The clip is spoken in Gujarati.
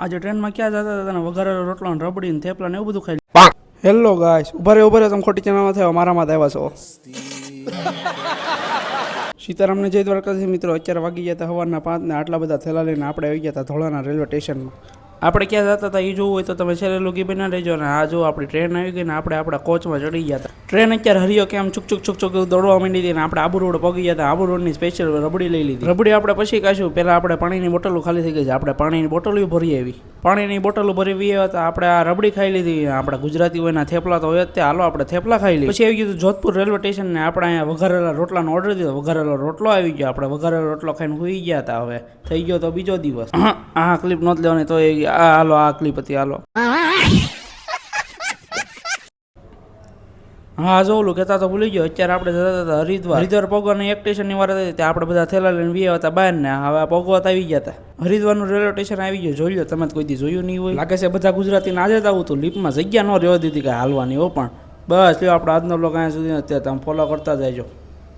આજે ટ્રેનમાં ક્યાં જતા હતા તને વઘારેલો રોટલો ને રબડી ને થેપલા ને એવું બધું ખાઈ. હેલો ગાઈસ, ઉભા રહ્યો તમે ખોટી ચેનલમાં થયો મારામાં આવ્યા છો. સીતારામને જય દ્વારકાથી મિત્રો. અત્યારે વાગી ગયા હતા સવારના 5 ને આટલા બધા થેલા લઈને આપણે આવી ગયા હતા ધોળાના રેલવે સ્ટેશનમાં. આપણે ક્યાં જતા હતા એ જોવું હોય તો તમે છેલ્લે લોગી બના રહેજો. ને આ જો આપણી ટ્રેન આવી ગઈ ને આપણે આપણા કોચમાં ચડી ગયા હતા. ટ્રેન અત્યારે હરિયો કેમ છુક છુક છુક છુક દોડવા માંડી હતી ને આપણે આબુ રોડ પગી ગયા હતા. આબુ રોડની સ્પેશિયલ રબડી લઈ લીધી. રબડી આપણે પછી કાશું. પહેલાં આપણે પાણીની બોટલો ખાલી થઈ ગઈ છે. આપણે પાણીની બોટલો ભરી આવી. પાણીની બોટલો ભરી આવ્યા હતા. આપણે આ રબડી ખાઈ લીધી. આપણા ગુજરાતી હોય થેપલા તો હોય જ તે. હાલો આપણે થેપલા ખાઈ લઈએ. પછી આવી ગયું જોધપુર રેલવે સ્ટેશન ને આપણે અહીંયા વઘારેલા રોટલાનો ઓર્ડર દીધો. વઘારેલો રોટલો આવી ગયો. આપણે વઘારેલો રોટલો ખાઈને સુઈ ગયા હતા. હવે થઈ ગયો તો બીજો દિવસ. આ ક્લિપ નહોત લેવાની તો હાલો આ ક્લિપ હતી. હાલો હા જો ઓલું કહેતા તો ભૂલી ગયો. અત્યારે આપણે જતા હતા હરિદ્વાર પગવાની એક સ્ટેશનની વાર હતી ત્યાં આપણે બધા થેલા લઈને વી હતા બહાર ને હવે પગવત આવી ગયા હતા. હરિદ્વારનું રેલવે સ્ટેશન આવી ગયું. જોઈ લો તમે કોઈ દી જોયું નહીં હોય. લાગે છે બધા ગુજરાતી ના જ આવું હતું. લીપમાં જગ્યા ન રહેવા દીધી કાંઈ હાલવાની હો. પણ બસ લ્યો આપણો આજનો બ્લોગ અહીંયા સુધી અત્યારે તમે ફોલો કરતા જજો.